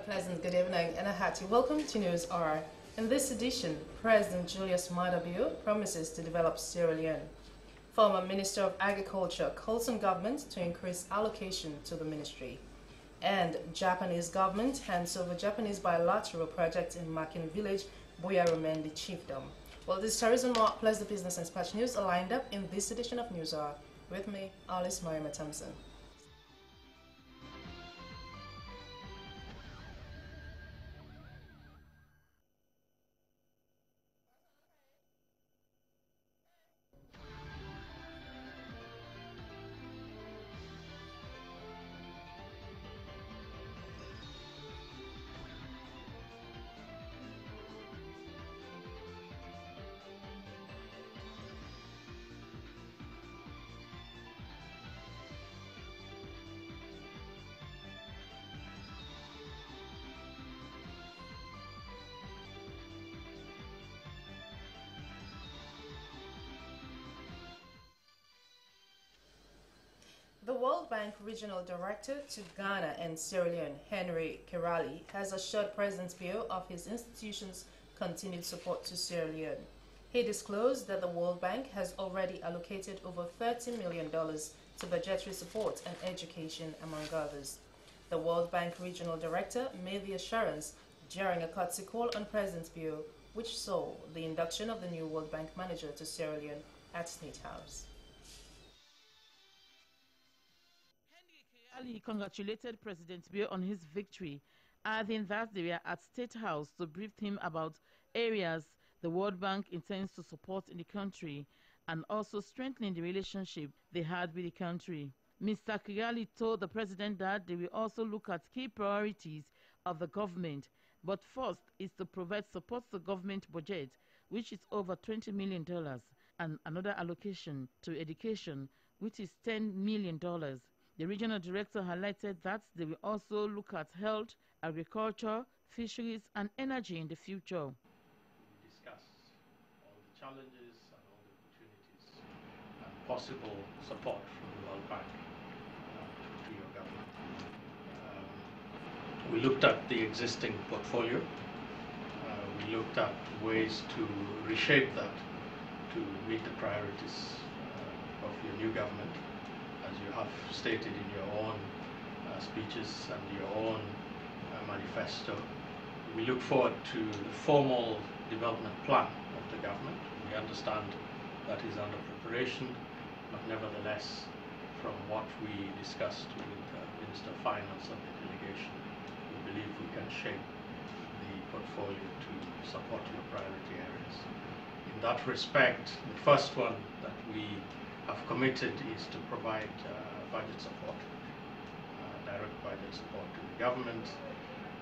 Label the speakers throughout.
Speaker 1: pleasant good evening and a hearty welcome to News R. In this edition, President Julius Maada Bio promises to develop Sierra Leone. Former Minister of Agriculture calls on government to increase allocation to the ministry. And Japanese government hands over Japanese bilateral project in Makin village, Boyarumendi Chiefdom. Well, these stories and more, plus the business and dispatch news are lined up in this edition of News R. With me, Alice Marima Thompson. The World Bank Regional Director to Ghana and Sierra Leone, Henry Kerali, has assured President Bio of his institution's continued support to Sierra Leone. He disclosed that the World Bank has already allocated over $30 million to budgetary support and education, among others. The World Bank Regional Director made the assurance during a courtesy call on President Bio, which saw the induction of the new World Bank manager to Sierra Leone at State House.
Speaker 2: He congratulated President Bio on his victory, adding that they were at State House to brief him about areas the World Bank intends to support in the country and also strengthening the relationship they had with the country. Mr. Kigali told the president that they will also look at key priorities of the government, but first is to provide support to the government budget, which is over $20 million, and another allocation to education, which is $10 million. The regional director highlighted that they will also look at health, agriculture, fisheries, and energy in the future.
Speaker 3: We discussed all the challenges and all the opportunities and possible support from the World Bank to your government. We looked at the existing portfolio. We looked at ways to reshape that to meet the priorities of your new government, as you have stated in your own speeches and your own manifesto. We look forward to the formal development plan of the government. We understand that is under preparation, but nevertheless, from what we discussed with the Minister of Finance and the delegation, we believe we can shape the portfolio to support your priority areas. In that respect, the first one that we have committed is to provide budget support, direct budget support to the government.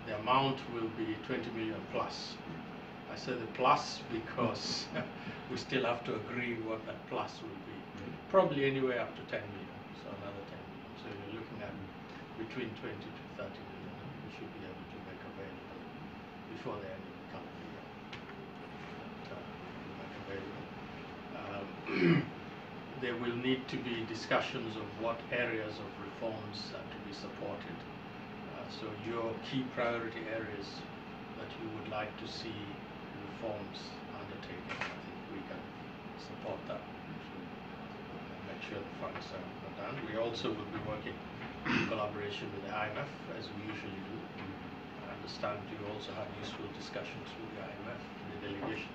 Speaker 3: The amount will be 20 million plus. I say the plus because we still have to agree what that plus will be. Probably anywhere up to 10 million, so another 10 million. So you're looking at between 20 to 30 million we should be able to make available before the end of the calendar year. Make available. There will need to be discussions of what areas of reforms are to be supported. So your key priority areas that you would like to see reforms undertaken, I think we can support that to make sure the funds are done. We also will be working in collaboration with the IMF, as we usually do. I understand you also had useful discussions with the IMF, the delegation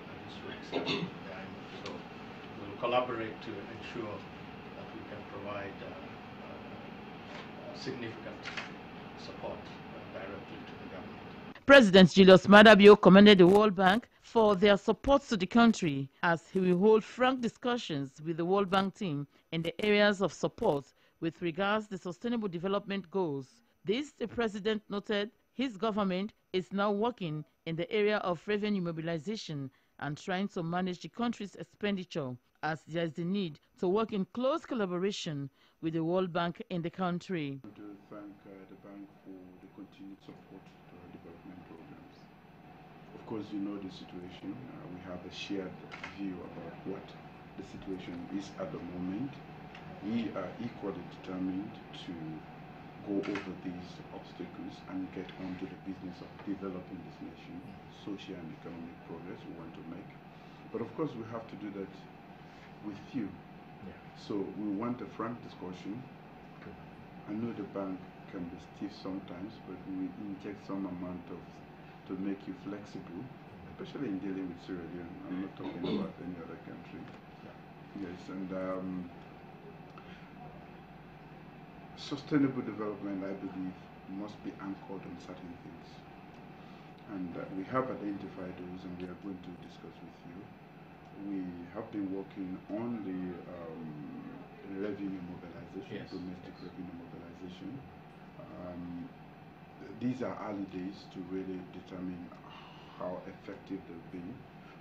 Speaker 3: had useful discussions with the IMF. So we'll collaborate to ensure that we can provide significant support directly to the government.
Speaker 2: President Julius Maada Bio commended the World Bank for their support to the country, as he will hold frank discussions with the World Bank team in the areas of support with regards to sustainable development goals. This, the president noted, his government is now working in the area of revenue mobilization and trying to manage the country's expenditure, as there is the need to work in close collaboration with the World Bank in the country.
Speaker 4: I want to thank the bank for the continued support to our development programs. Of course, you know the situation. We have a shared view about what the situation is at the moment. We are equally determined to go over these obstacles and get on to the business of developing this nation, social and economic progress we want to make. But of course, we have to do that with you.
Speaker 3: Yeah.
Speaker 4: So we want a frank discussion.
Speaker 3: Good.
Speaker 4: I know the bank can be stiff sometimes, but we inject some amount of to make you flexible, especially in dealing with Sierra Leone. I'm not talking about any other country. Yeah. Yes, and sustainable development, I believe, must be anchored on certain things. And we have identified those, and we are going to discuss with you. We have been working on the revenue mobilization,
Speaker 3: Yes.
Speaker 4: domestic revenue mobilization. These are early days to really determine how effective they've been,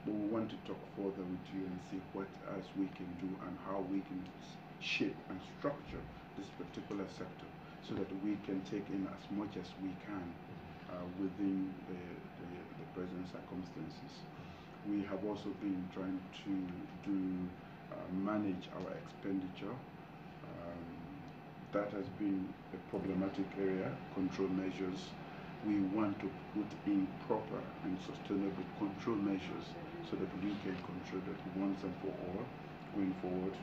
Speaker 4: but we want to talk further with you and see what else we can do and how we can shape and structure this particular sector so that we can take in as much as we can within the present circumstances. We have also been trying to manage our expenditure. That has been a problematic area, control measures. We want to put in proper and sustainable control measures so that we can control that once and for all going forward.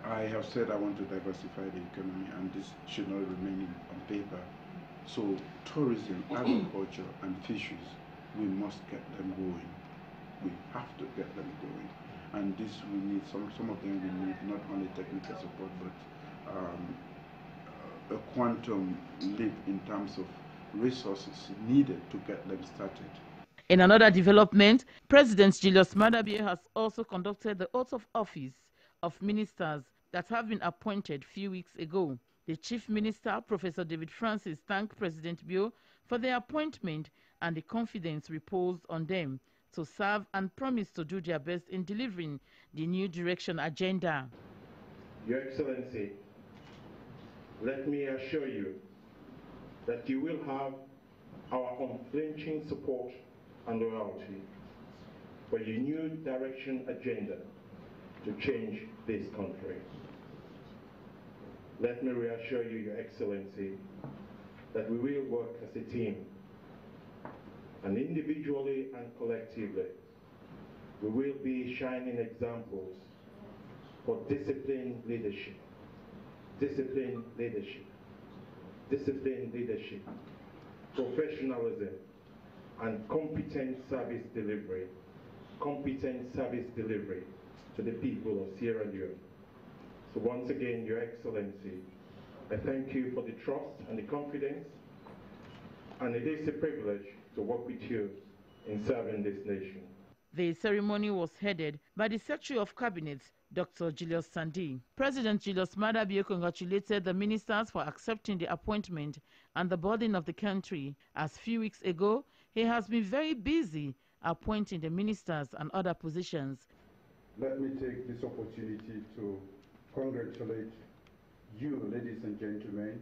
Speaker 4: I have said I want to diversify the economy, and this should not remain on paper. So tourism, agriculture, and fisheries, we must get them going. We have to get them going. And this we need, some of them we need not only technical support, but a quantum leap in terms of resources needed to get them started.
Speaker 2: In another development, President Julius Maada Bio has also conducted the oath of office of ministers that have been appointed few weeks ago. The Chief Minister, Professor David Francis, thanked President Bio for their appointment and the confidence reposed on them to serve and promised to do their best in delivering the new direction agenda.
Speaker 5: Your Excellency, let me assure you that you will have our unflinching support and loyalty for your new direction agenda to change this country. Let me reassure you, Your Excellency, that we will work as a team, and individually and collectively, we will be shining examples for disciplined leadership, disciplined leadership, disciplined leadership, professionalism, and competent service delivery to the people of Sierra Leone. So once again, Your Excellency, I thank you for the trust and the confidence, and it is a privilege to work with you in serving this nation.
Speaker 2: The ceremony was headed by the Secretary of Cabinet, Dr. Julius Sandi. President Julius Maada Bio congratulated the ministers for accepting the appointment and the burden of the country, as few weeks ago he has been very busy appointing the ministers and other positions.
Speaker 4: Let me take this opportunity to congratulate you, ladies and gentlemen,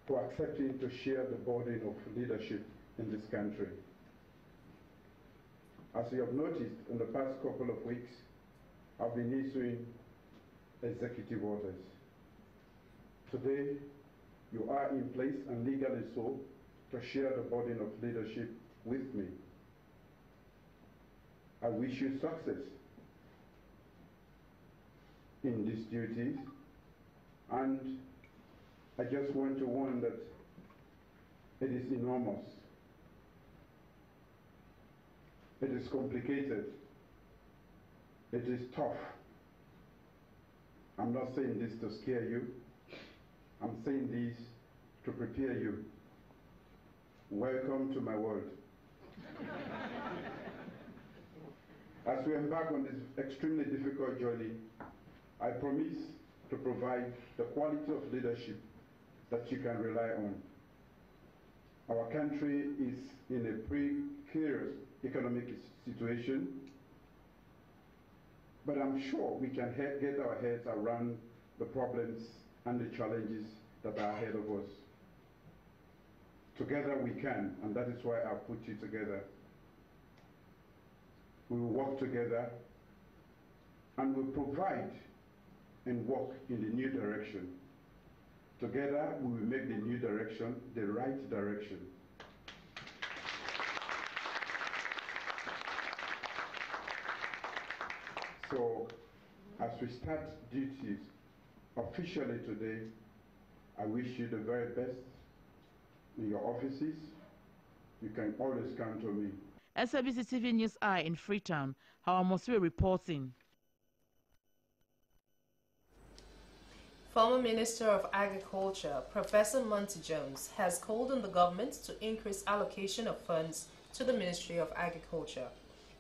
Speaker 4: for accepting to share the burden of leadership in this country. As you have noticed, in the past couple of weeks, I've been issuing executive orders. Today, you are in place, and legally so, to share the burden of leadership with me. I wish you success in these duties, and I just want to warn that it is enormous. It is complicated. It is tough. I'm not saying this to scare you. I'm saying this to prepare you. Welcome to my world. As we embark on this extremely difficult journey, I promise to provide the quality of leadership that you can rely on. Our country is in a precarious economic situation, but I'm sure we can get our heads around the problems and the challenges that are ahead of us. Together we can, and that is why I put you together. We will work together and will provide and work in the new direction Together, we will make the new direction the right direction. So, as we start duties officially today, I wish you the very best in your offices. You can always count on me.
Speaker 2: SABC TV News Eye in Freetown, Hawa Moswe reporting.
Speaker 1: Former Minister of Agriculture, Professor Monty Jones, has called on the government to increase allocation of funds to the Ministry of Agriculture.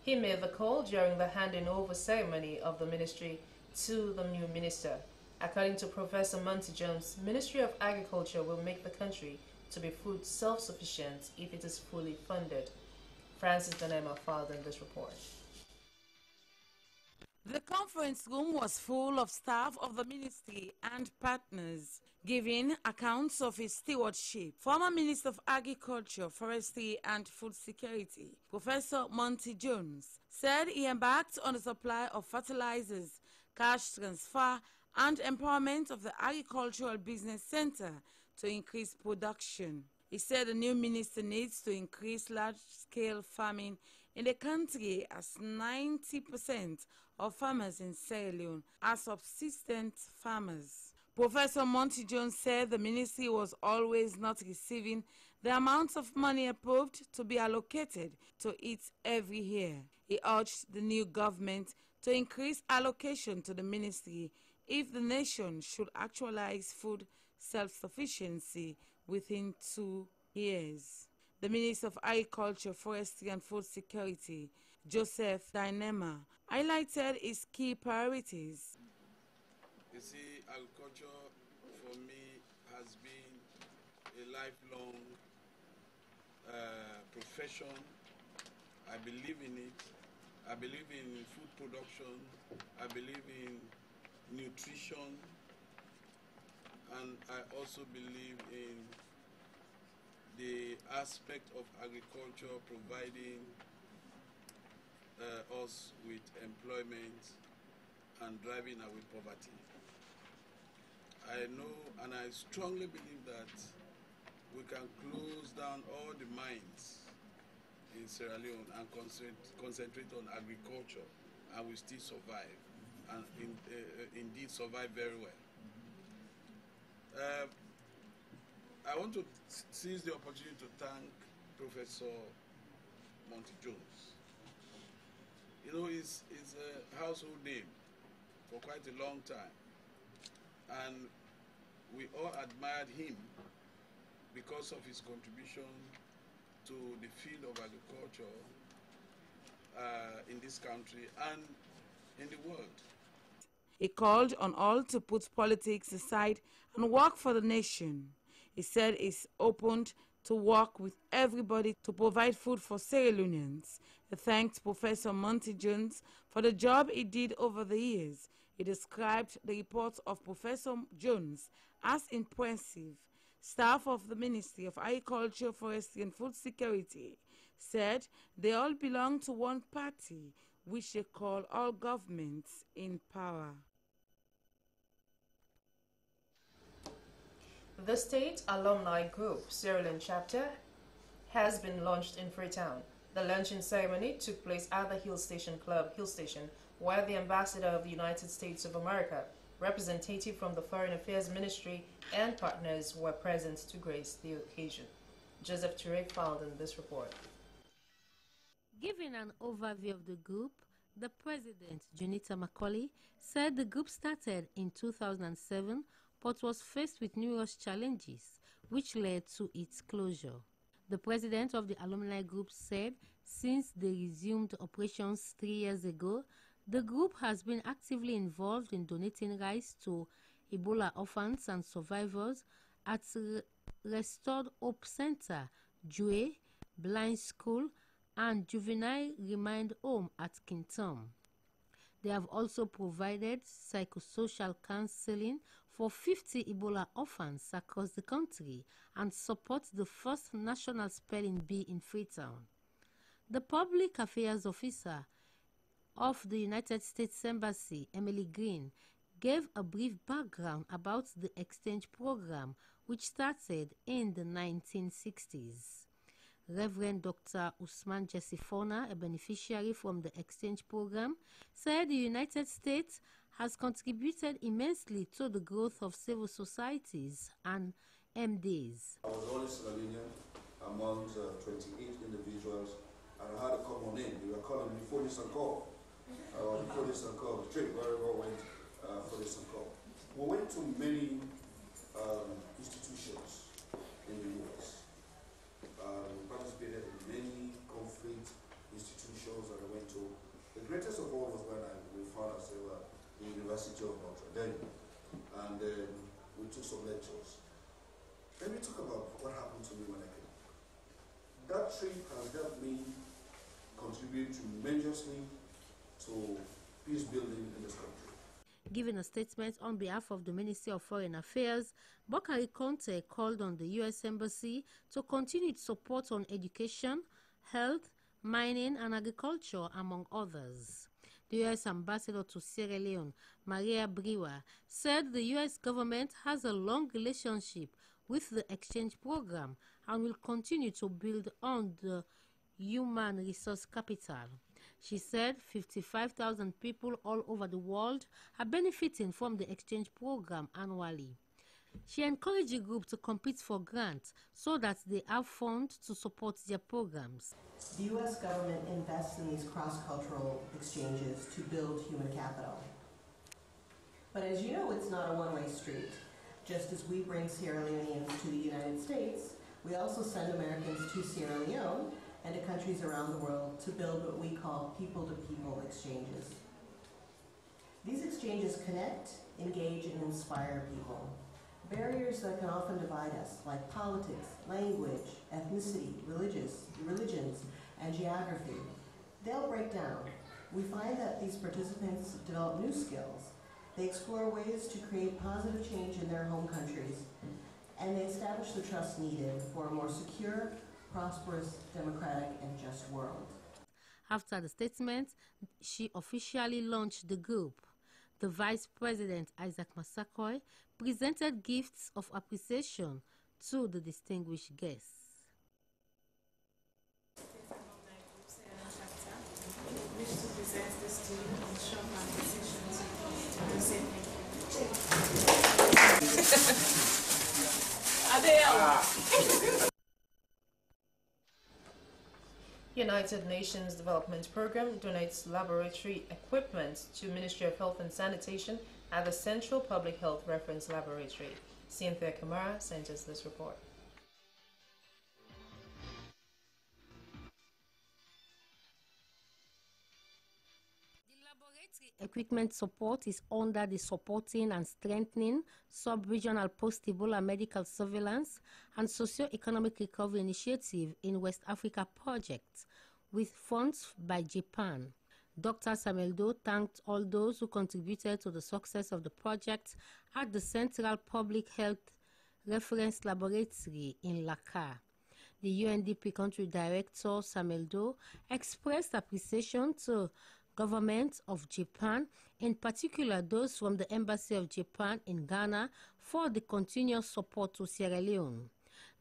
Speaker 1: He made the call during the handing over ceremony of the ministry to the new minister. According to Professor Monty Jones, Ministry of Agriculture will make the country to be food self-sufficient if it is fully funded. Francis Danema filed in this report.
Speaker 6: The conference room was full of staff of the ministry and partners, giving accounts of his stewardship. Former Minister of Agriculture, Forestry and Food Security, Professor Monty Jones, said he embarked on the supply of fertilizers, cash transfer, and empowerment of the Agricultural Business Center to increase production. He said the new minister needs to increase large-scale farming in the country, as 90% of farmers in Sierra Leone are subsistence farmers. Professor Monty Jones said the ministry was always not receiving the amount of money approved to be allocated to it every year. He urged the new government to increase allocation to the ministry if the nation should actualize food self-sufficiency within 2 years. The Minister of Agriculture, Forestry and Food Security, Joseph Dynema, highlighted his key priorities.
Speaker 7: You see, agriculture for me has been a lifelong profession. I believe in it. I believe in food production. I believe in nutrition. And I also believe in the aspect of agriculture providing us with employment and driving away poverty. I know and I strongly believe that we can close down all the mines in Sierra Leone and concentrate on agriculture, and we still survive, and indeed survive very well. I want to seize the opportunity to thank Professor Monty Jones. You know, he's a household name for quite a long time, and we all admired him because of his contribution to the field of agriculture in this country and in the world.
Speaker 6: He called on all to put politics aside and work for the nation. He said he's opened to work with everybody to provide food for Sierra Leoneans. He thanked Professor Monty Jones for the job he did over the years. He described the report of Professor Jones as impressive. Staff of the Ministry of Agriculture, Forestry and Food Security said they all belong to one party, which they call all governments in power.
Speaker 1: The State Alumni Group Sierra Leone chapter has been launched in Freetown. The launching ceremony took place at the Hill Station Club, Hill Station, where the Ambassador of the United States of America, representative from the Foreign Affairs Ministry, and partners were present to grace the occasion. Joseph Ture filed in this report.
Speaker 8: Giving an overview of the group, the president, Junita Macaulay, said the group started in 2007 but was faced with numerous challenges, which led to its closure. The president of the alumni group said since they resumed operations 3 years ago, the group has been actively involved in donating rice to Ebola orphans and survivors at Restored Hope Center, Jue, Blind School, and Juvenile Remind Home at Kintom. They have also provided psychosocial counseling for 50 Ebola orphans across the country and support the first National Spelling Bee in Freetown. The Public Affairs Officer of the United States Embassy, Emily Green, gave a brief background about the exchange program, which started in the 1960s. Reverend Dr. Usman Jessifona, a beneficiary from the exchange program, said the United States has contributed immensely to the growth of civil societies and MDs.
Speaker 9: I was only Sierra Leonean among 28 individuals, and I had a common name. They were calling me Folis and Call. Folis and Call. The trip very well went Folis and Call. We went to many institutions in the U.S. We participated in many conflict institutions that I went to. The greatest of all was when we found ourselves at the University of Notre Dame, and then we took some lectures. Let me talk about what happened to me when I came. That trip has helped me contribute tremendously to peace building in this country.
Speaker 8: Giving a statement on behalf of the Ministry of Foreign Affairs, Bakari Conte called on the U.S. Embassy to continue its support on education, health, mining and agriculture, among others. The U.S. Ambassador to Sierra Leone, Maria Briwa, said the U.S. government has a long relationship with the exchange program and will continue to build on the human resource capital. She said 55,000 people all over the world are benefiting from the exchange program annually. She encouraged the group to compete for grants so that they have funds to support their programs.
Speaker 10: The U.S. government invests in these cross-cultural exchanges to build human capital. But as you know, it's not a one-way street. Just as we bring Sierra Leoneans to the United States, we also send Americans to Sierra Leone and to countries around the world to build what we call people-to-people exchanges. These exchanges connect, engage, and inspire people. Barriers that can often divide us, like politics, language, ethnicity, religions, and geography, they'll break down. We find that these participants develop new skills. They explore ways to create positive change in their home countries, and they establish the trust needed for a more secure, prosperous, democratic, and just world.
Speaker 8: After the statement, she officially launched the group. The Vice President, Isaac Massaquoi, presented gifts of appreciation to the distinguished guests.
Speaker 11: I wish to present this to you in short appreciation to say thank you.
Speaker 1: United Nations Development Program donates laboratory equipment to Ministry of Health and Sanitation at the Central Public Health Reference Laboratory. Cynthia Kamara sent us this report.
Speaker 8: Equipment support is under the Supporting and Strengthening Sub-Regional Post-Ebola Medical Surveillance and Socio-Economic Recovery Initiative in West Africa project, with funds by Japan. Dr. Samuel Doe thanked all those who contributed to the success of the project at the Central Public Health Reference Laboratory in Dakar. The UNDP Country Director, Samuel Doe, expressed appreciation to government of Japan, in particular those from the Embassy of Japan in Ghana, for the continuous support to Sierra Leone.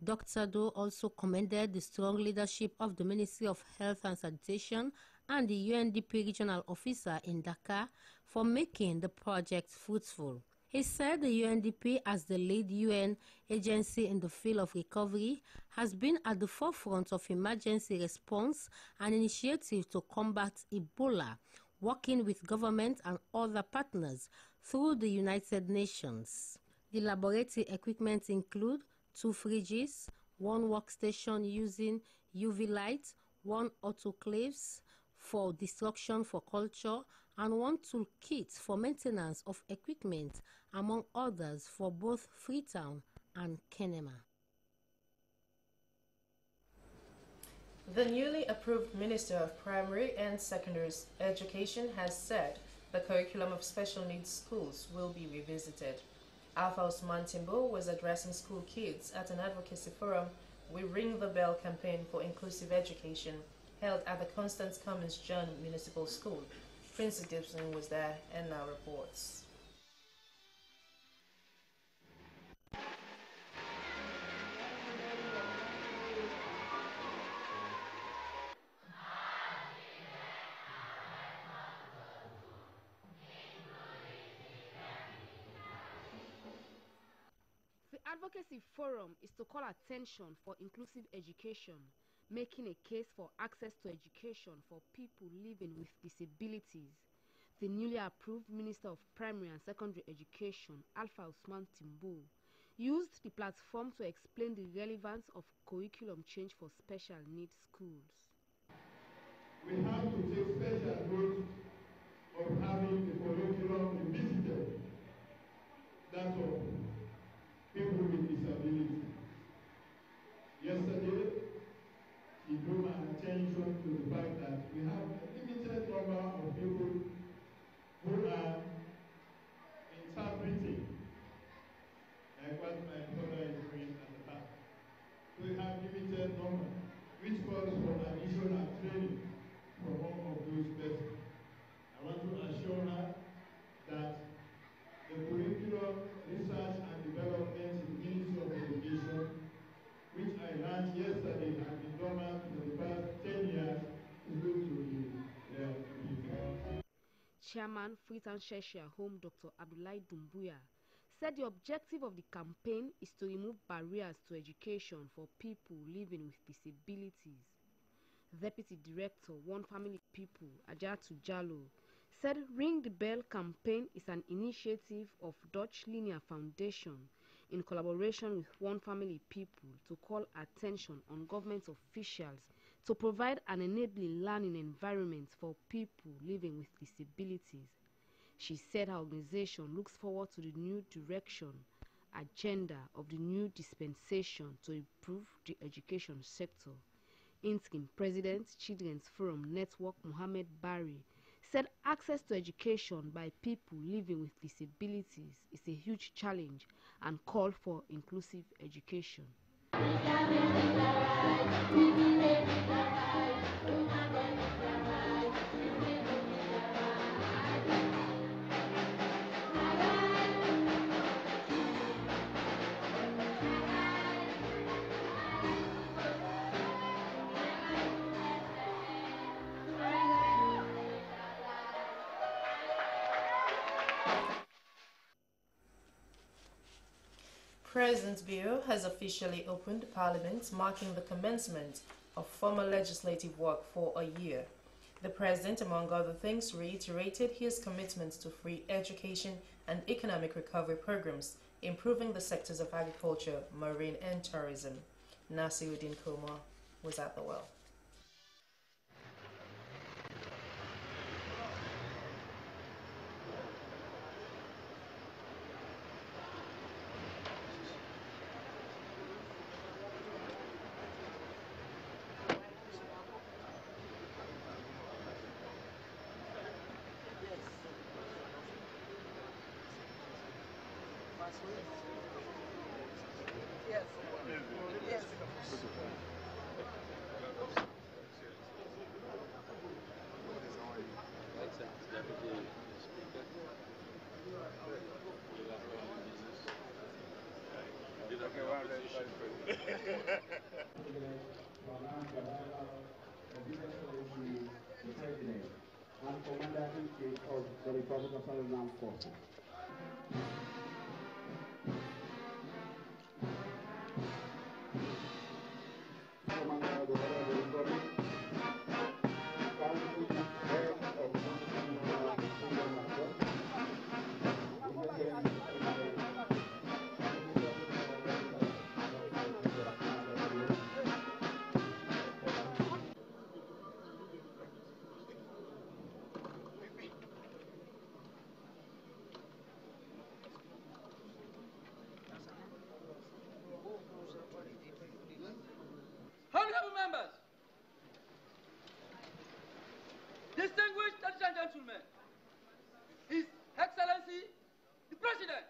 Speaker 8: Dr. Doe also commended the strong leadership of the Ministry of Health and Sanitation and the UNDP regional officer in Dakar for making the project fruitful. He said the UNDP, as the lead UN agency in the field of recovery, has been at the forefront of emergency response and initiatives to combat Ebola, working with government and other partners through the United Nations. The laboratory equipment include 2 fridges, 1 workstation using UV light, 1 autoclaves for destruction for culture, and 1 toolkit for maintenance of equipment, among others, for both Freetown and Kenema.
Speaker 1: The newly approved Minister of Primary and Secondary Education has said the curriculum of special needs schools will be revisited. Alpha Usman Timbo was addressing school kids at an advocacy forum with Ring the Bell campaign for inclusive education held at the Constance Commons John Municipal School. Prince Gibson was there and now reports.
Speaker 12: advocacy forum is to call attention for inclusive education, making a case for access to education for people living with disabilities. The newly approved Minister of Primary and Secondary Education, Alpha Usman Timbo, used the platform to explain the relevance of curriculum change for special needs schools.
Speaker 5: We have to take special note of having the curriculum revisited. That's all. People with disability. Yesterday, he drew my attention to the fact that we have a limited number of people who are interpreting, like what my brother is doing at the back. We have limited number, which calls for additional training for all of those persons. I want to assure her that the curriculum research and development in the Ministry of Education, which I learned yesterday has been dormant for the past 10 years, is going to be reactivated.
Speaker 12: Chairman Freetown Cheshire Home Dr. Abdullahi Dumbuya said the objective of the campaign is to remove barriers to education for people living with disabilities. Deputy Director, One Family People, Ajatu Jallo, said Ring the Bell campaign is an initiative of Dutch Linear Foundation in collaboration with One Family People to call attention on government officials to provide an enabling learning environment for people living with disabilities. She said her organization looks forward to the new direction, agenda of the new dispensation to improve the education sector. Interim President, Children's Forum Network Mohammed Bari, said access to education by people living with disabilities is a huge challenge and called for inclusive education.
Speaker 1: President Bill has officially opened Parliament, marking the commencement of formal legislative work for a year. The President, among other things, reiterated his commitment to free education and economic recovery programs, improving the sectors of agriculture, marine and tourism. Nasiruddin Kumar was at the well.
Speaker 13: The President and Commander-in-Chief of the Republic of Southern Armed Forces. Commander of the Republic, Council Head of
Speaker 14: Honorable members, distinguished ladies and gentlemen, His Excellency, the President.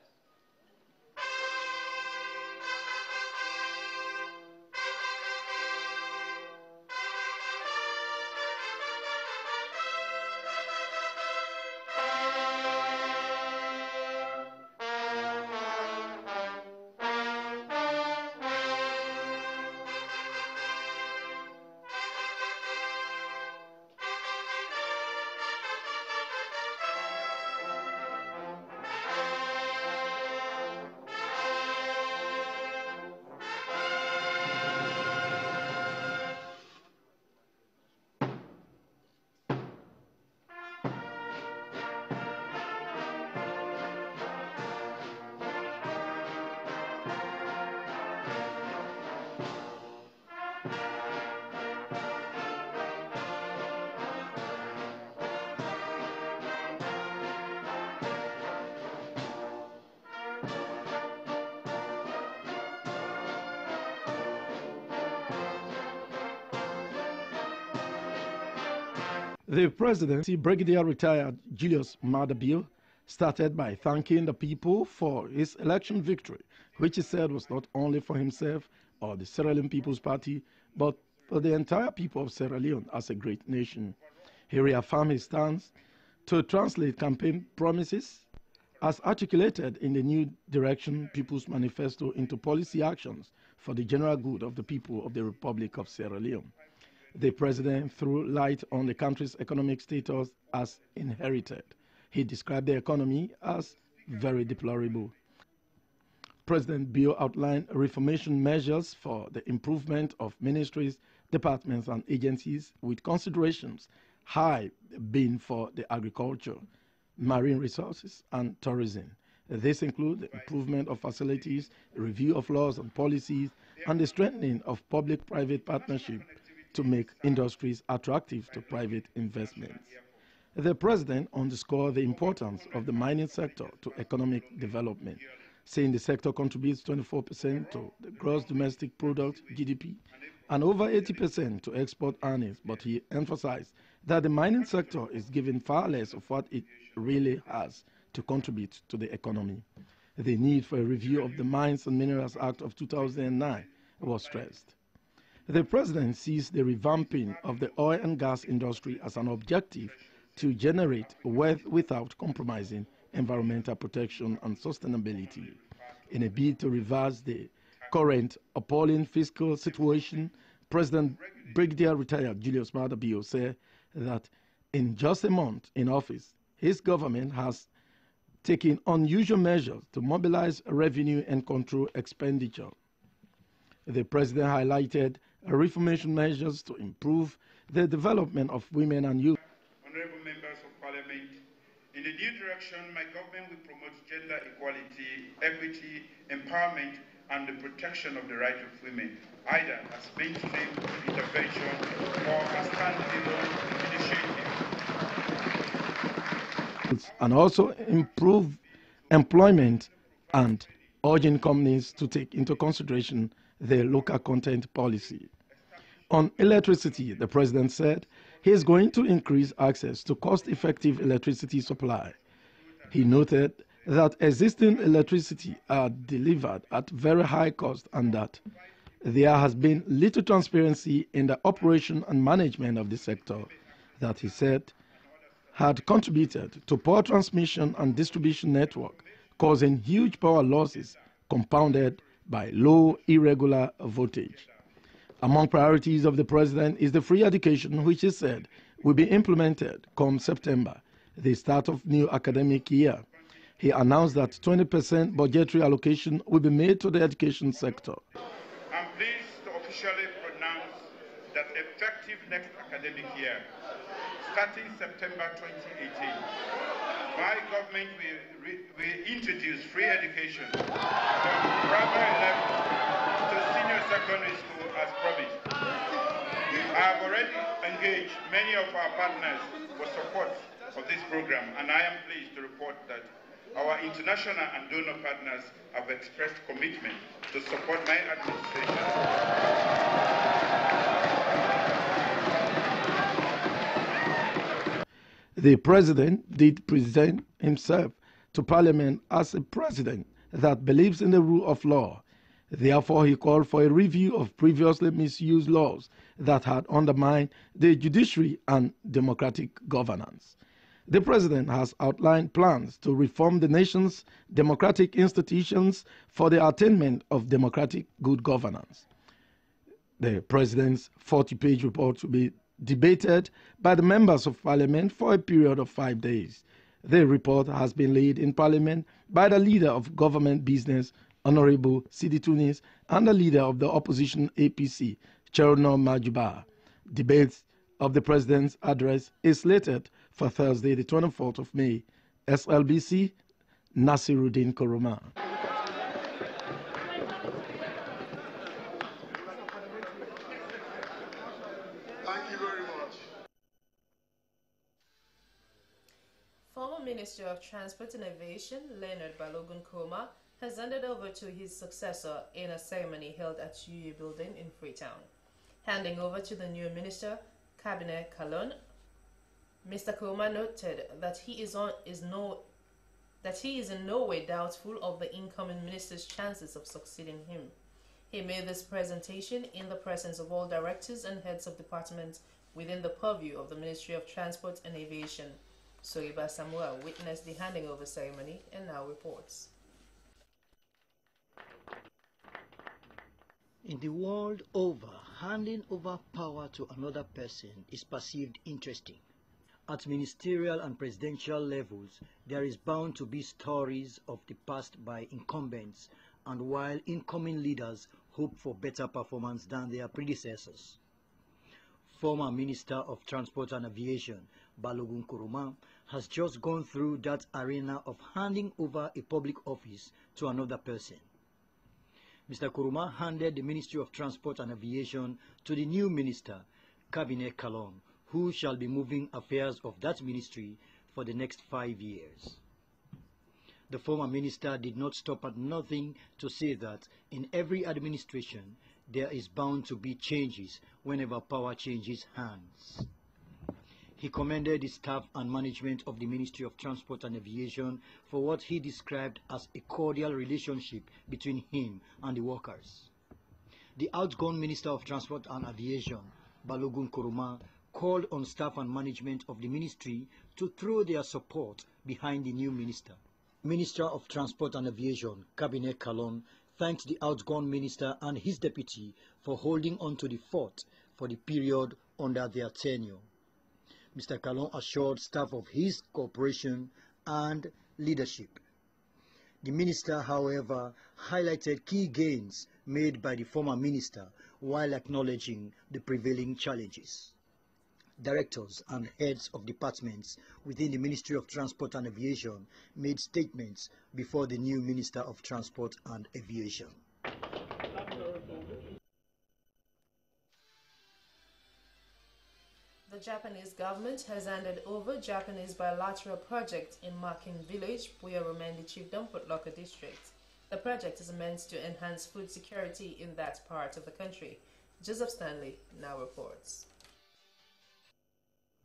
Speaker 15: The presidency, Brigadier retired Julius Maada Bio, started by thanking the people for his election victory, which he said was not only for himself or the Sierra Leone People's Party, but for the entire people of Sierra Leone as a great nation. He reaffirmed his stance to translate campaign promises as articulated in the New Direction People's Manifesto into policy actions for the general good of the people of the Republic of Sierra Leone. The president threw light on the country's economic status as inherited. He described the economy as very deplorable. President Bio outlined reformation measures for the improvement of ministries, departments, and agencies, with considerations high being for the agriculture, marine resources, and tourism. This includes the improvement of facilities, review of laws and policies, and the strengthening of public-private partnership to make industries attractive to private investments. The president underscored the importance of the mining sector to economic development, saying the sector contributes 24% to the gross domestic product, GDP, and over 80% to export earnings, but he emphasized that the mining sector is giving far less of what it really has to contribute to the economy. The need for a review of the Mines and Minerals Act of 2009 was stressed. The president sees the revamping of the oil and gas industry as an objective to generate wealth without compromising environmental protection and sustainability. In a bid to reverse the current appalling fiscal situation, President Brigadier retired Julius Maada Bio said that in just a month in office, his government has taken unusual measures to mobilize revenue and control expenditure. The president highlighted reformation measures to improve the development of women and youth.
Speaker 4: Honorable members of Parliament, in the new direction, my government will promote gender equality, equity, empowerment, and the protection of the rights of women, either as mainstream intervention or as standalone initiative.
Speaker 15: And also improve employment and urging companies to take into consideration their local content policy. On electricity, the president said he is going to increase access to cost-effective electricity supply. He noted that existing electricity are delivered at very high cost and that there has been little transparency in the operation and management of the sector, that he said had contributed to poor transmission and distribution network, causing huge power losses compounded by low irregular voltage. Among priorities of the president is the free education, which he said will be implemented come September, the start of new academic year. He announced that 20% budgetary allocation will be made to the education sector.
Speaker 4: I'm pleased to officially pronounce that effective next academic year, starting September 2018, my government will introduce free education from primary level to senior secondary school as promised. I have already engaged many of our partners for support of this program, and I am pleased to report that our international and donor partners have expressed commitment to support my administration.
Speaker 15: The president did present himself to Parliament as a president that believes in the rule of law. Therefore, he called for a review of previously misused laws that had undermined the judiciary and democratic governance. The president has outlined plans to reform the nation's democratic institutions for the attainment of democratic good governance. The president's 40-page report will be debated by the members of Parliament for a period of 5 days. The report has been laid in Parliament by the leader of government business, Honorable Sidi Tunis, and the leader of the opposition APC, Cherno Majuba. Debates of the president's address is slated for Thursday, the 24th of May. SLBC, Nasiruddin Koroma.
Speaker 4: Thank you very much.
Speaker 1: Former Minister of Transport and Aviation, Leonard Balogun Koma, has handed over to his successor in a ceremony held at UA Building in Freetown. Handing over to the new minister, Cabinet Kalon, Mr. Kuruma noted that he is in no way doubtful of the incoming minister's chances of succeeding him. He made this presentation in the presence of all directors and heads of departments within the purview of the Ministry of Transport and Aviation. Soiba Samuel witnessed the handing over ceremony and now reports.
Speaker 16: In the world over, handing over power to another person is perceived interesting. At ministerial and presidential levels, there is bound to be stories of the past by incumbents, and while incoming leaders hope for better performance than their predecessors. Former Minister of Transport and Aviation, Balogun Kuruma, has just gone through that arena of handing over a public office to another person. Mr. Kuruma handed the Ministry of Transport and Aviation to the new minister, Cabinet Kalon, who shall be moving affairs of that ministry for the next 5 years. The former minister did not stop at nothing to say that in every administration there is bound to be changes whenever power changes hands. He commended the staff and management of the Ministry of Transport and Aviation for what he described as a cordial relationship between him and the workers. The outgone Minister of Transport and Aviation, Balogun Kuruma, called on staff and management of the ministry to throw their support behind the new minister. Minister of Transport and Aviation, Cabinet Kalon, thanked the outgone minister and his deputy for holding on to the fort for the period under their tenure. Mr. Kalon assured staff of his cooperation and leadership. The minister, however, highlighted key gains made by the former minister while acknowledging the prevailing challenges. Directors and heads of departments within the Ministry of Transport and Aviation made statements before the new Minister of Transport and Aviation.
Speaker 1: The Japanese government has handed over Japanese bilateral project in Makin Village, Buyarumendi Chiefdom, Putloka District. The project is meant to enhance food security in that part of the country. Joseph Stanley now reports.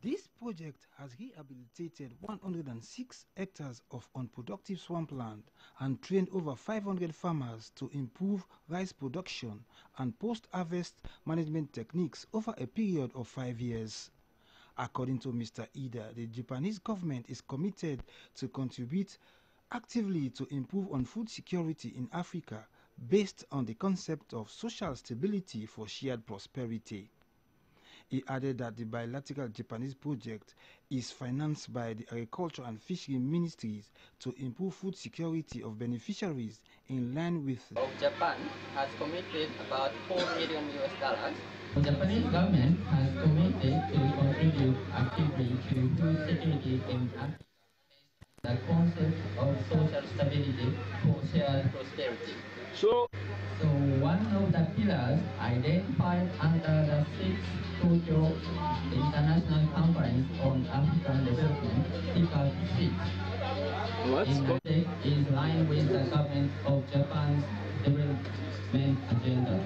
Speaker 17: This project has rehabilitated 106 hectares of unproductive swampland and trained over 500 farmers to improve rice production and post-harvest management techniques over a period of 5 years. According to Mr. Ida, the Japanese government is committed to contribute actively to improve on food security in Africa based on the concept of social stability for shared prosperity. He added that the bilateral Japanese project is financed by the Agriculture and Fishery Ministries to improve food security of beneficiaries in line with
Speaker 18: Japan has committed about $4 million.
Speaker 19: The Japanese government has committed to contribute actively to food security in Africa. The concept of social stability for shared prosperity. So one of the pillars identified under the 6th Tokyo International Conference on African Development, TICAD 6, is in line with the government of Japan's development agenda.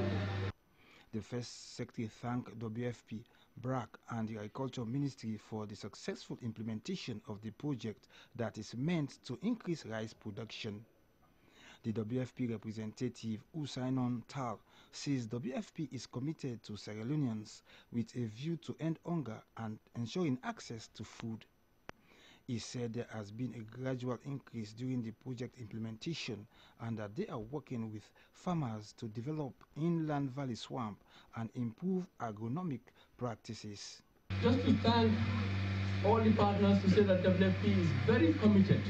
Speaker 17: The First Secretary thanked WFP, BRAC and the Agriculture Ministry for the successful implementation of the project that is meant to increase rice production. The WFP representative Usainon Tal says WFP is committed to Sierra Leoneans with a view to end hunger and ensuring access to food. He said there has been a gradual increase during the project implementation and that they are working with farmers to develop inland valley swamp and improve agronomic practices.
Speaker 19: Just to thank all the partners to say that WFP is very committed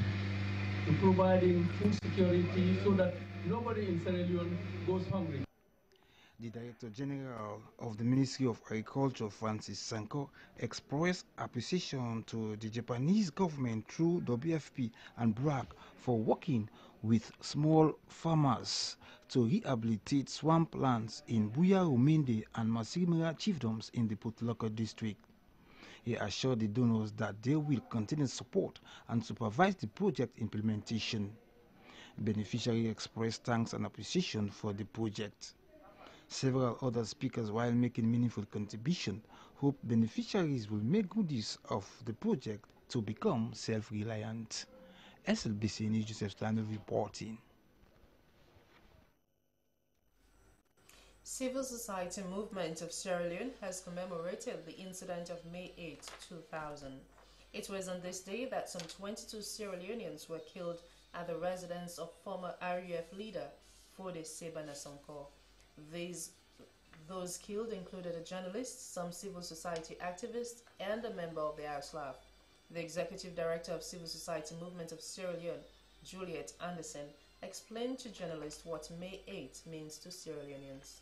Speaker 19: to providing food security so that nobody in Sierra Leone goes hungry.
Speaker 17: The Director General of the Ministry of Agriculture, Francis Sanko, expressed appreciation to the Japanese government through WFP and BRAC for working with small farmers to rehabilitate swamplands in Buya-Rumende and Masimira chiefdoms in the Putloka district. He assured the donors that they will continue support and supervise the project implementation. Beneficiaries expressed thanks and appreciation for the project. Several other speakers, while making meaningful contribution, hope beneficiaries will make good use of the project to become self-reliant. SLBC News Joseph Stano reporting.
Speaker 1: Civil Society Movement of Sierra Leone has commemorated the incident of May 8, 2000. It was on this day that some 22 Sierra Leoneans were killed at the residence of former RUF leader Fode Sebana Sonko. Those killed included a journalist, some civil society activists, and a member of the ASLAF. The Executive Director of Civil Society Movement of Sierra Leone, Juliet Anderson, explained to journalists what May 8 means to Sierra Leoneans.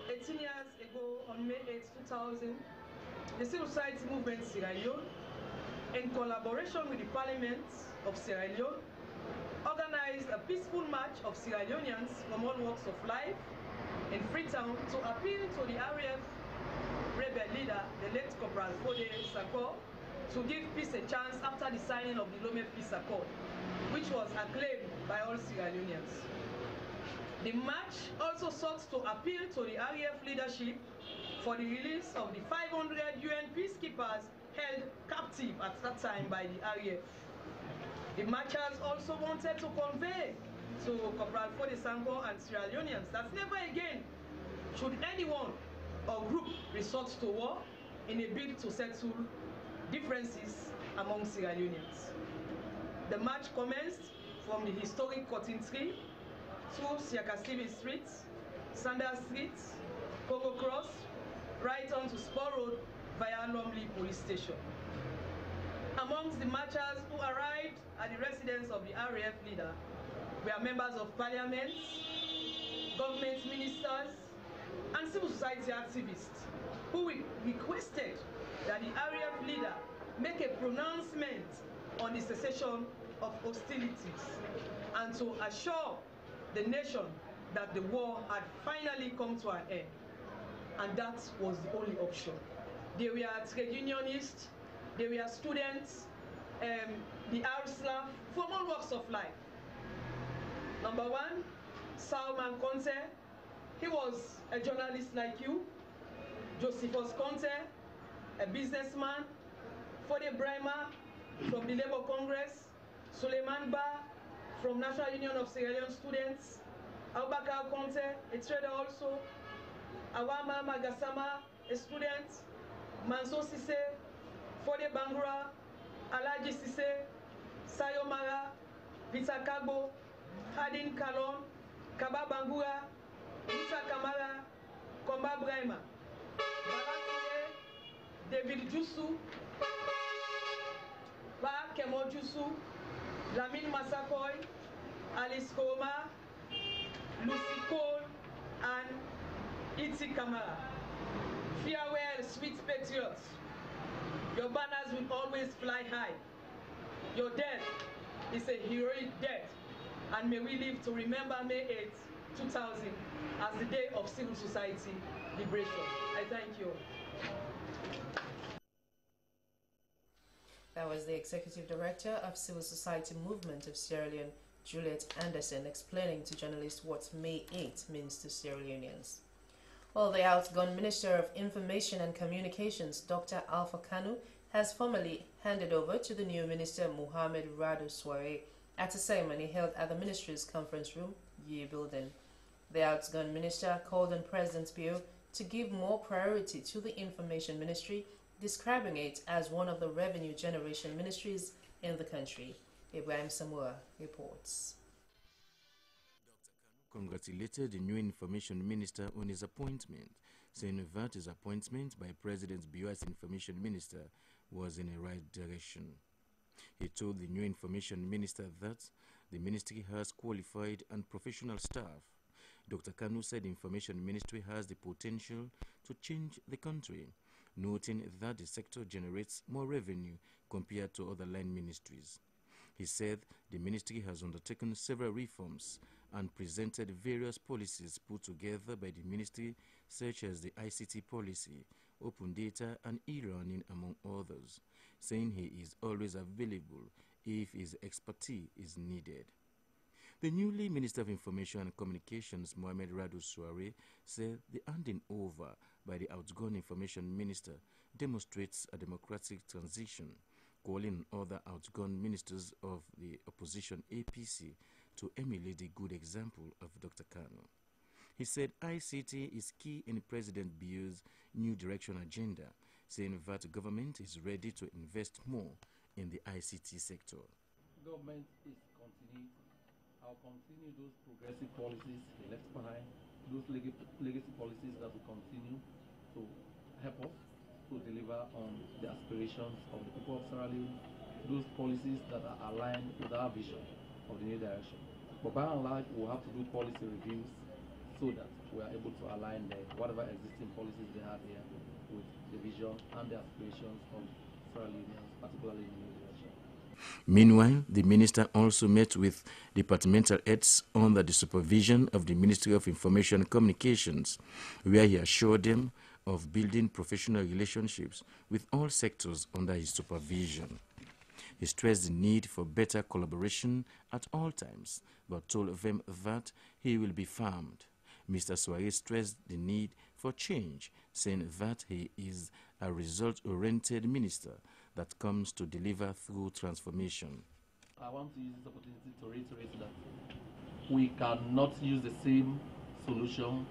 Speaker 20: 18 years ago, on May 8, 2000, the Civil Society Movement Sierra Leone, in collaboration with the Parliament of Sierra Leone, organized a peaceful march of Sierra Leoneans from all walks of life in Freetown to appeal to the RAF rebel leader, the late Corporal Fode Sanko, to give peace a chance after the signing of the Lome Peace Accord, which was acclaimed by all Sierra Leoneans. The march also sought to appeal to the RAF leadership for the release of the 500 UN peacekeepers held captive at that time by the RAF. The marchers also wanted to convey to Corporal Fode Sanko and Sierra Leoneans that never again should anyone or group resort to war in a bid to settle differences among Sierra Leoneans. The march commenced from the historic Cotton Tree through Siakasibi Street, Sanders Street, Congo Cross, right on to Spur Road via Lumley Police Station. Amongst the marchers who arrived at the residence of the RAF leader were members of parliament, government ministers, and civil society activists who requested that the RAF leader make a pronouncement on the cessation of hostilities and to assure the nation that the war had finally come to an end. And that was the only option. They were trade unionists, they were students, the ASLAF, from all walks of life. Number one, Salman Conte, he was a journalist like you. Josephus Conte, a businessman. Fode Brema from the Labour Congress. Suleiman Ba from National Union of Sierra Leone Students. Abubakar Conte, a trader also. Awama Magasama, a student. Manso Sise, Fode Bangura, Alaji Sise, Sayo Mara, Vita Kagbo, Hadin Kalon, Kaba Bangura, Musa Kamara, Komba Brema, Balatile, David Jusu, Ba Kemo Jusu, Lamin Masakoy, Alice Koma, Lucy Cole, and Iti Kamara. Farewell, sweet patriots. Your banners will always fly high. Your death is a heroic death, and may we live to remember May 8, 2000 as the day of civil society liberation. I thank you.
Speaker 1: That was the Executive Director of Civil Society Movement of Sierra Leone, Juliet Anderson, explaining to journalists what May 8 means to Sierra Leoneans. Well, the outgone Minister of Information and Communications, Dr. Alpha Kanu, has formally handed over to the new Minister Mohamed Radu Soare at a ceremony held at the Ministry's conference room, Ye Building. The outgone Minister called on President Bio to give more priority to the Information Ministry, describing it as one of the revenue generation ministries in the country. Ibrahim Samoa reports.
Speaker 21: Congratulated the new Information Minister on his appointment, saying that his appointment by President Bio as Information Minister was in the right direction. He told the new Information Minister that the ministry has qualified and professional staff. Dr. Kanu said the Information Ministry has the potential to change the country, noting that the sector generates more revenue compared to other line ministries. He said the ministry has undertaken several reforms and presented various policies put together by the ministry, such as the ICT policy, open data and e-learning, among others, saying he is always available if his expertise is needed. The newly Minister of Information and Communications, Mohamed Radu Soare, said the handing over by the outgoing Information Minister demonstrates a democratic transition, calling on other outgoing ministers of the opposition APC to emulate the good example of Dr. Kano. He said ICT is key in President Bio's New Direction agenda, saying that the government is ready to invest more in the ICT sector.
Speaker 3: Government is continuing. I'll continue those progressive policies they left behind, those legacy policies that will continue to help us to deliver on the aspirations of the people of Sierra Leone, those policies that are aligned with our vision of the new direction. But by and large, we'll have to do policy reviews so that we are able to align whatever existing policies they have here with the vision and the aspirations of Sierra Leoneans, particularly in the new direction.
Speaker 21: Meanwhile, the minister also met with departmental heads under the supervision of the Ministry of Information and Communications, where he assured them of building professional relationships with all sectors under his supervision. He stressed the need for better collaboration at all times, but told them that he will be firm. Mr. Suarez stressed the need for change, saying that he is a result-oriented minister that comes to deliver through transformation.
Speaker 3: I want to use this opportunity to reiterate that we cannot use the same solution.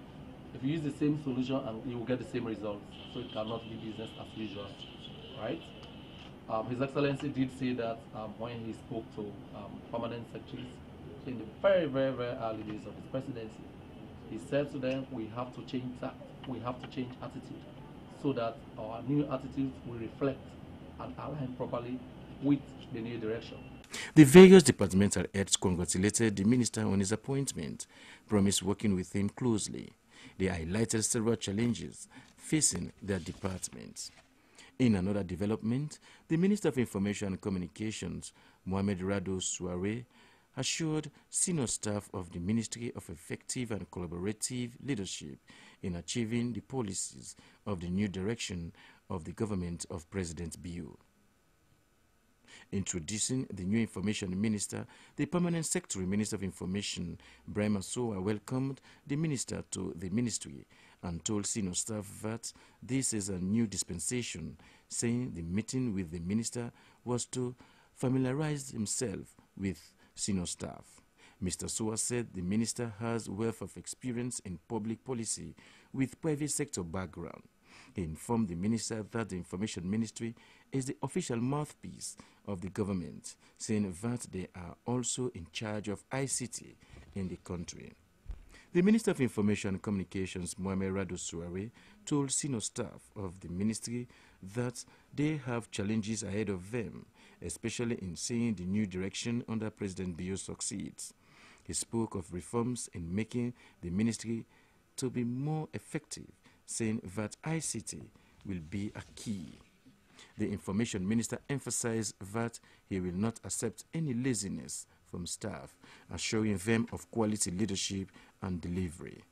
Speaker 3: If you use the same solution, and you will get the same results, so it cannot be business as usual, right? His Excellency did say that when he spoke to permanent secretaries in the very, very, very early days of his presidency, he said to them, we have to change tact, we have to change attitude, so that our new attitudes will reflect and align properly with the new direction.
Speaker 21: The various departmental heads congratulated the minister on his appointment, promised working with him closely. They highlighted several challenges facing their departments. In another development, the Minister of Information and Communications, Mohamed Rado Suare, assured senior staff of the Ministry of effective and collaborative leadership in achieving the policies of the new direction of the government of President Bio. Introducing the new Information Minister, the Permanent Secretary Minister of Information, Brahma Sowa, welcomed the minister to the ministry and told senior staff that this is a new dispensation, saying the meeting with the minister was to familiarize himself with senior staff. Mr. Sowa said the minister has wealth of experience in public policy with private sector background. He informed the minister that the Information Ministry is the official mouthpiece of the government, saying that they are also in charge of ICT in the country. The Minister of Information and Communications, Mohamed Rado Suare, told senior staff of the ministry that they have challenges ahead of them, especially in seeing the new direction under President Bio succeeds. He spoke of reforms in making the ministry to be more effective, saying that ICT will be a key. The Information Minister emphasized that he will not accept any laziness from staff, assuring them of quality leadership and delivery.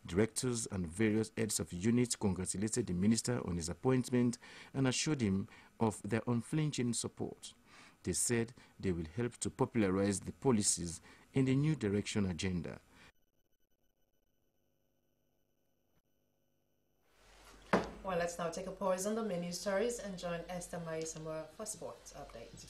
Speaker 21: Directors and various heads of units congratulated the minister on his appointment and assured him of their unflinching support. They said they will help to popularize the policies in the new direction agenda.
Speaker 1: Well, let's now take a pause on the menu stories and join Esther Maisamura for sports update.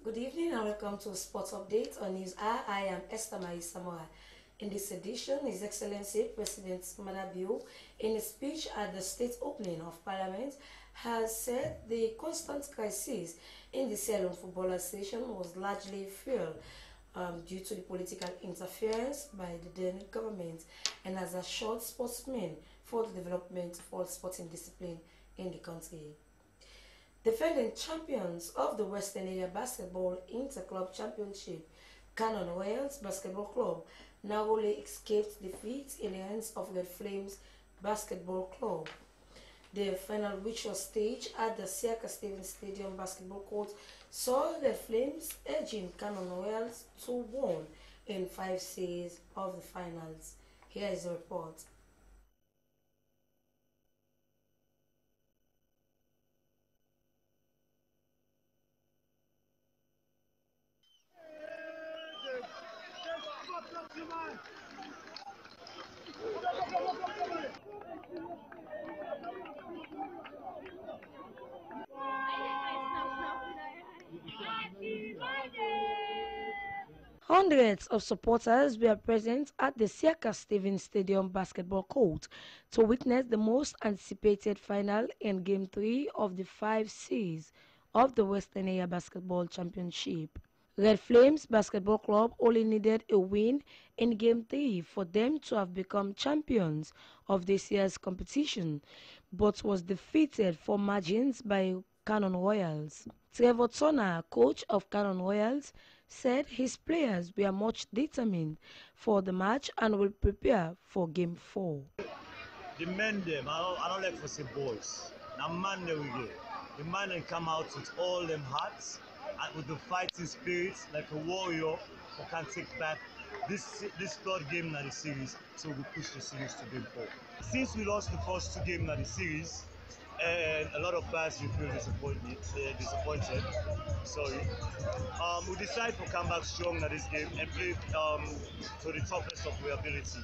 Speaker 22: Good evening and welcome to Sports Update on News Hour. I am Esther Maisamura. In this edition, His Excellency President Bio, in a speech at the state opening of Parliament, has said the constant crisis in the Sierra Leone Football Association was largely fueled due to the political interference by the then government, and has assured sportsmen for the development of all sporting discipline in the country. Defending champions of the Western Area Basketball Inter-Club Championship, Canon Royals Basketball Club narrowly escaped defeat in the hands of Red Flames Basketball Club. The final, which was staged at the Siaka Stevens Stadium Basketball Court, saw Red Flames edging Canon Royals 2-1 in 5 series of the finals. Here is the report. Hundreds of supporters were present at the Siaka Stevens Stadium basketball court to witness the most anticipated final in Game 3 of the 5 Cs of the Western Area Basketball Championship. Red Flames Basketball Club only needed a win in Game 3 for them to have become champions of this year's competition, but was defeated for margins by Cannon Royals. Trevor Turner, coach of Cannon Royals, said his players were much determined for the match and will prepare for Game 4.
Speaker 2: The men them, I don't like to say boys. Now man them we get. The man them come out with all them hearts and with the fighting spirit like a warrior who can take back this third game in the series, so we push the series to Game 4. Since we lost the first 2 games in the series, and a lot of fans will feel disappointed. Sorry. We decided to come back strong in this game and play to the toughest of our ability.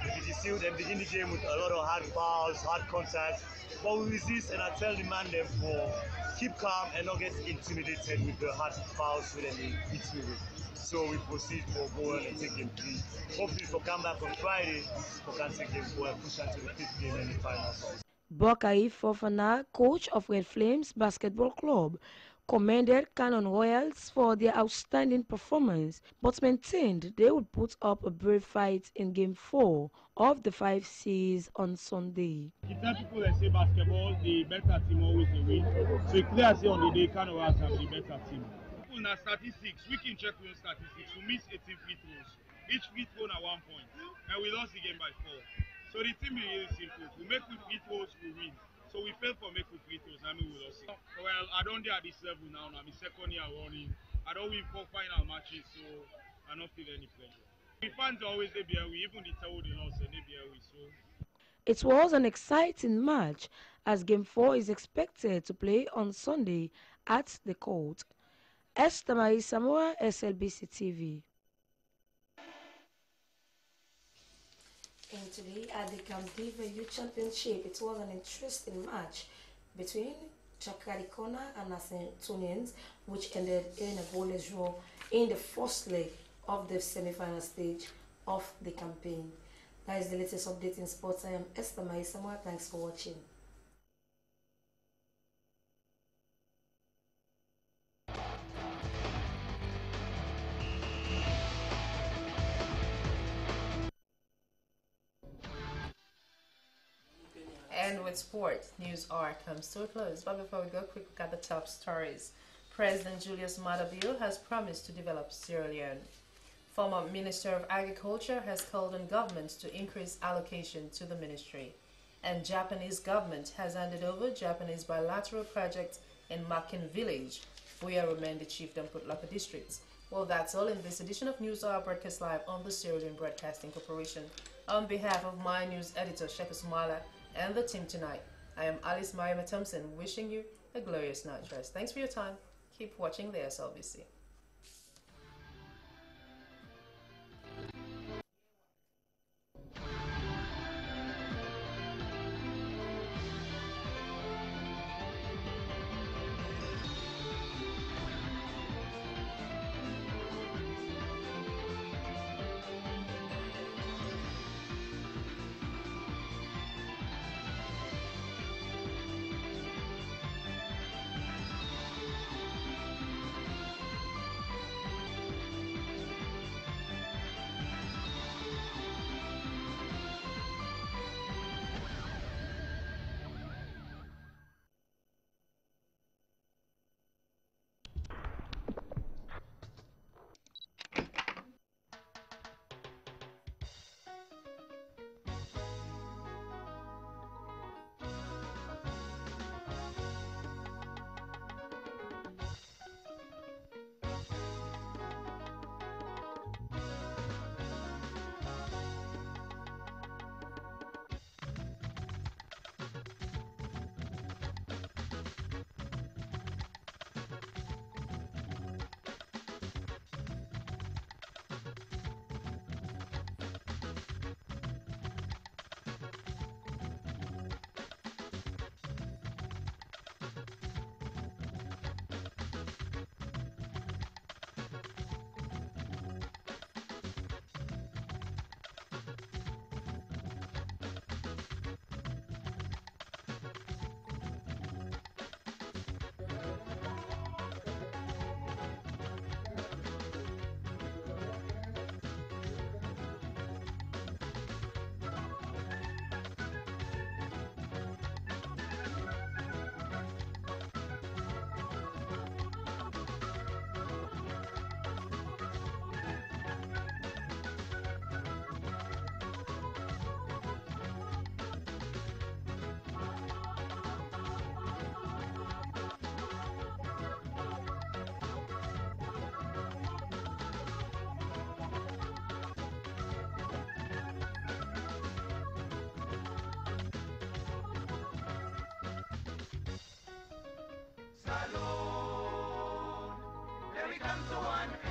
Speaker 2: Because you see them begin the game with a lot of hard fouls, hard contact, but we resist, and I tell the man them for keep calm and not get intimidated with the hard fouls when they hit me with. So we proceed for goal and take Game 3. Hopefully for come back on Friday, we can take Game 4 and push on to the 5th game in the finals.
Speaker 22: Bokai Fofana, coach of Red Flames Basketball Club, commended Cannon Royals for their outstanding performance, but maintained they would put up a brave fight in Game 4 of the 5 Cs on Sunday.
Speaker 7: You tell people that say basketball, the better team always will win. So it's clear as on the day, Cannon Royals have the better team. People in statistics, we can check with statistics. We missed 18 free throws. Each free throw at 1 point, and we lost the game by 4. So the team is really simple. We make with free throws, we win. So we fail for make with free throws, I mean we lost it. Well, I don't do at this level now. I'm in second year running. I don't win 4 final matches, so I don't feel any pressure. The fans are always there, even the told the loss, and they so.
Speaker 22: It was an exciting match as Game 4 is expected to play on Sunday at the court. Esther Marie Samoa, SLBC TV. And today at the Camdiva Youth Championship, it was an interesting match between Chakarikona and Asentonians, which ended in a goalless draw in the first leg of the semi-final stage of the campaign. That is the latest update in sports. I am Esther Marie Samoa. Thanks for watching.
Speaker 1: And with sport, news hour comes to a close. But before we go, quick look at the top stories. President Julius Maada Bio has promised to develop Sierra Leone. Former Minister of Agriculture has called on government to increase allocation to the ministry. And Japanese government has handed over Japanese bilateral project in Makin Village, Buya Rumende Chiefdom Putlapa districts. Well, that's all in this edition of News Hour broadcast live on the Sierra Leone Broadcasting Corporation. On behalf of my news editor, Shefa Sumala, and the team tonight, I am Alice Mariama Thompson, wishing you a glorious night rest. Thanks for your time. Keep watching the SLBC.
Speaker 6: one.